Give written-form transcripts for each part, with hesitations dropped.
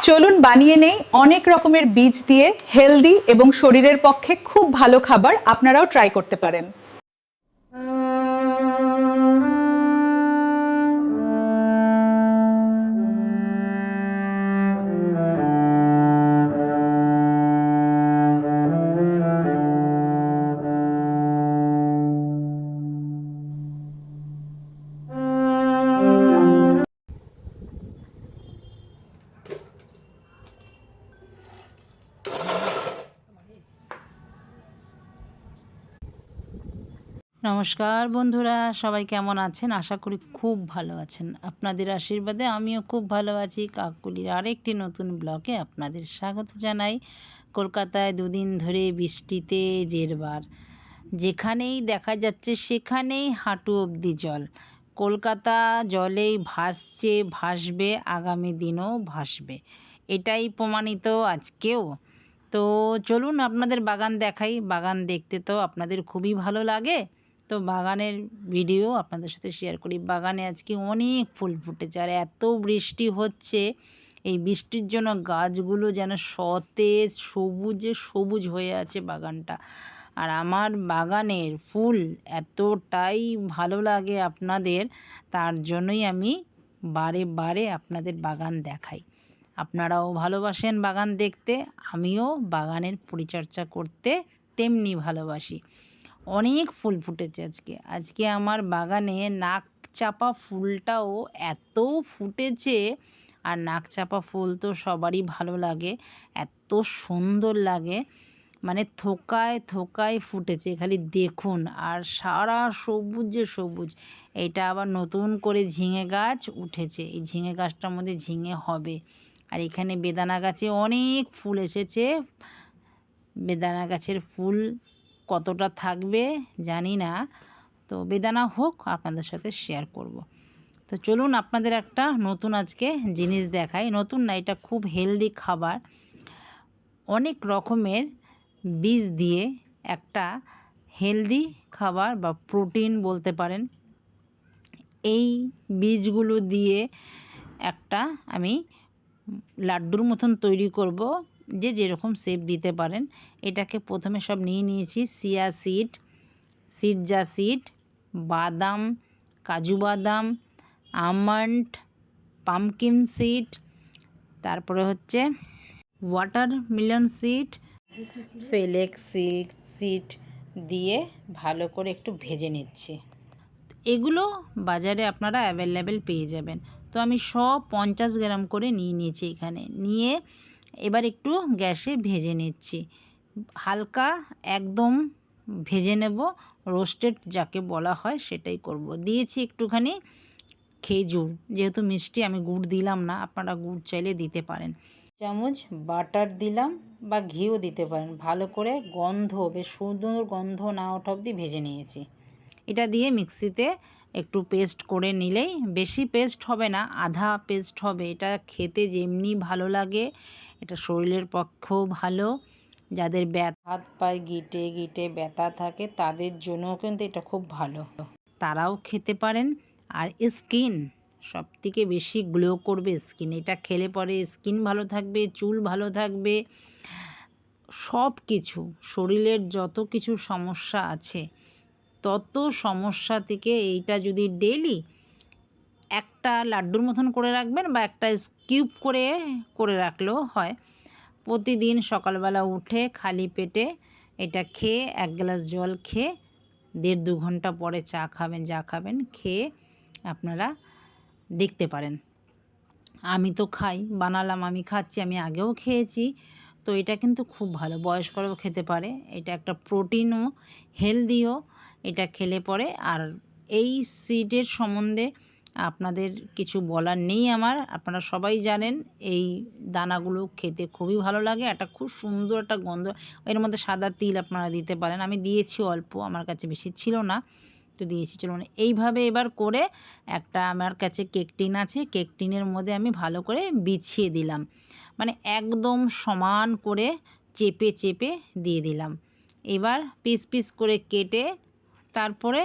চলুন বানিয়ে নেই অনেক রকমের বীজ দিয়ে হেলদি এবং শরীরের পক্ষে খুব ভালো খাবার। আপনারাও ট্রাই করতে পারেন। নমস্কার বন্ধুরা, সবাই কেমন আছেন? আশা করি খুব ভালো আছেন। আপনাদের আশীর্বাদে আমিও খুব ভালো আছি। কাকুলির আরেকটি নতুন ব্লগে আপনাদের স্বাগত জানাই। কলকাতায় দুদিন ধরে বৃষ্টিতে জেরবার, যেখানেই দেখা যাচ্ছে সেখানেই হাঁটু অবধি জল। কলকাতা জলেই ভাসছে, ভাসবে, আগামী দিনও ভাসবে, এটাই প্রমাণিত আজকেও। তো চলুন আপনাদের বাগান দেখাই। বাগান দেখতে তো আপনাদের খুবই ভালো লাগে, তো বাগানের ভিডিও আপনাদের সাথে শেয়ার করি। বাগানে আজকে অনেক ফুল ফুটেছে, আর এত বৃষ্টি হচ্ছে, এই বৃষ্টির জন্য গাছগুলো যেন সতেজ সবুজে সবুজ হয়ে আছে বাগানটা। আর আমার বাগানের ফুল এতটাই ভালো লাগে আপনাদের, তার জন্যই আমি বারে বারে আপনাদের বাগান দেখাই। আপনারাও ভালোবাসেন বাগান দেখতে, আমিও বাগানের পরিচর্যা করতে তেমনি ভালোবাসি। অনেক ফুল ফুটেছে আজকে আমার বাগানে। নাকচাপা ফুলটাও এত ফুটেছে, আর নাকচাপা ফুল তো সবারই ভালো লাগে, এত সুন্দর লাগে, মানে থোকায় থোকায় ফুটেছে, খালি দেখুন। আর সারা সবুজে সবুজ। এটা আবার নতুন করে ঝিঙে গাছ উঠেছে, এই ঝিঙে গাছটার মধ্যে ঝিঙে হবে। আর এখানে বেদানা গাছে অনেক ফুল এসেছে। বেদানা গাছের ফুল কতটা থাকবে জানি না, তো বেদানা হোক আপনাদের সাথে শেয়ার করব। তো চলুন আপনাদের একটা নতুন আজকে জিনিস দেখাই। নতুন না, এটা খুব হেলদি খাবার। অনেক রকমের বীজ দিয়ে একটা হেলদি খাবার বা প্রোটিন বলতে পারেন। এই বীজগুলো দিয়ে একটা আমি লাড্ডুর মতন তৈরি করব, যে যেরকম শেপ দিতে পারেন। এটাকে প্রথমে সব নিয়ে নিয়েছি। চিয়া সিড, সিরজা সিড, বাদাম, কাজু বাদাম, আমন্ড, পামকিন সিড, তারপরে হচ্ছে ওয়াটারমেলন সিড, ফ্লেক্স সিড দিয়ে ভালো করে একটু ভেজে নিচ্ছি। এগুলো বাজারে আপনারা অ্যাভেলেবেল পেয়ে যাবেন। তো আমি সব 50 গ্রাম করে নিয়ে নিয়েছি এখানে। নিয়ে এবার একটু গ্যাসে ভেজে নিচ্ছি, হালকা একদম ভেজে নেব, রোস্টেড যাকে বলা হয় সেটাই করব। দিয়েছি একটুখানি খেজুর, যেহেতু মিষ্টি আমি গুড় দিলাম না, আপনারা গুড় চাইলে দিতে পারেন। চামচ বাটার দিলাম বা ঘিও দিতে পারেন। ভালো করে গন্ধ, বেশ সুন্দর গন্ধ না ওঠা অবধি ভেজে নিয়েছি। এটা দিয়ে মিক্সিতে একটু পেস্ট করে নিলেই, বেশি পেস্ট হবে না, আধা পেস্ট হবে। এটা খেতে যেমনি ভালো লাগে, এটা শরীরের পক্ষেও ভালো। যাদের হাত পায়ে গিটে গিটে ব্যথা থাকে তাদের জন্যও কিন্তু এটা খুব ভালো, তারাও খেতে পারেন। আর স্কিন সবথেকে বেশি গ্লো করবে স্কিন, এটা খেলে পরে স্কিন ভালো থাকবে, চুল ভালো থাকবে, সব কিছু শরীরের যত কিছু সমস্যা আছে তত সমস্যা থেকে এইটা যদি ডেইলি একটা লাড্ডুর মতন করে রাখবেন, বা একটা কিউব করে করে রাখলেও হয়। প্রতিদিন সকালবেলা উঠে খালি পেটে এটা খেয়ে, 1 গ্লাস জল খেয়ে 1.5-2 ঘন্টা পরে চা খাবেন, যা খাবেন খেয়ে আপনারা দেখতে পারেন। আমি তো খাই, বানালাম, আমি খাচ্ছি, আমি আগেও খেয়েছি। তো এটা কিন্তু খুব ভালো, বয়স্করাও খেতে পারে। এটা একটা প্রোটিনও, হেলদিও। এটা খেলে পরে, আর এই সিডের সম্বন্ধে আপনাদের কিছু বলার নেই আমার, আপনারা সবাই জানেন। এই দানাগুলো খেতে খুবই ভালো লাগে, একটা খুব সুন্দর একটা গন্ধ। এর মধ্যে সাদা তিল আপনারা দিতে পারেন, আমি দিয়েছি অল্প, আমার কাছে বেশি ছিল না তো দিয়েছি। চলুন এইভাবে এবার করে একটা, আমার কাছে কেক টিন আছে, কেক টিনের মধ্যে আমি ভালো করে বিছিয়ে দিলাম, মানে একদম সমান করে চেপে চেপে দিয়ে দিলাম। এবার পিস পিস করে কেটে তারপরে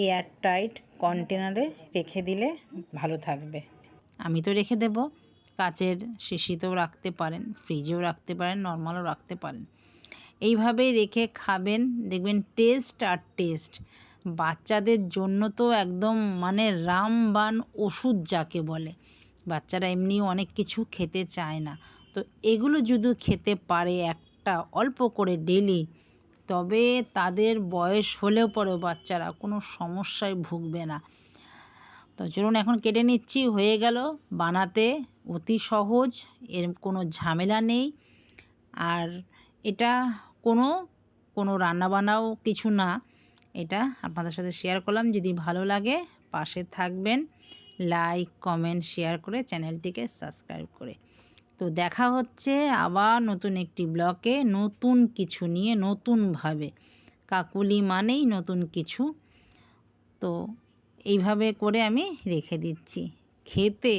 এয়ার টাইট কন্টেনারে রেখে দিলে ভালো থাকবে। আমি তো রেখে দেব, কাচের শিশিতেও রাখতে পারেন, ফ্রিজেও রাখতে পারেন, নর্মালও রাখতে পারেন। এইভাবেই রেখে খাবেন, দেখবেন টেস্ট আর টেস্ট। বাচ্চাদের জন্য তো একদম মানে রামবাণ ওষুধ যাকে বলে। বাচ্চারা এমনিও অনেক কিছু খেতে চায় না, তো এগুলো যদি খেতে পারে একটা অল্প করে ডেলি, তবে তাদের বয়স হলেও পরেও বাচ্চারা কোনো সমস্যায় ভুগবে না। তো চলুন এখন কেটে নিচ্ছি। হয়ে গেল বানাতে অতি সহজ, এর কোনো ঝামেলা নেই। আর এটা কোনো রান্নাবান্নাও কিছু না, এটা আপনাদের সাথে শেয়ার করলাম। যদি ভালো লাগে পাশে থাকবেন, লাইক কমেন্ট শেয়ার করে চ্যানেলটিকে সাবস্ক্রাইব করে। তো দেখা হচ্ছে আবার নতুন একটি ব্লগে, নতুন কিছু নিয়ে, নতুনভাবে। কাকুলি মানেই নতুন কিছু। তো এইভাবে করে আমি রেখে দিচ্ছি। খেতে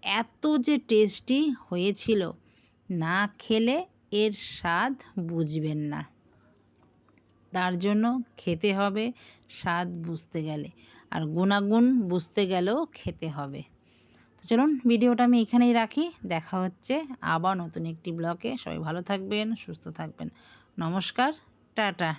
এত যে টেস্টি হয়েছিল, না খেলে এর স্বাদ বুঝবেন না। তার জন্য খেতে হবে স্বাদ বুঝতে গেলে, আর গুণাগুণ বুঝতে গেলেও খেতে হবে। তো চলুন ভিডিওটা আমি এখানেই রাখি। দেখা হচ্ছে আবার নতুন একটি ব্লগে। সবাই ভালো থাকবেন, সুস্থ থাকবেন। নমস্কার, টাটা।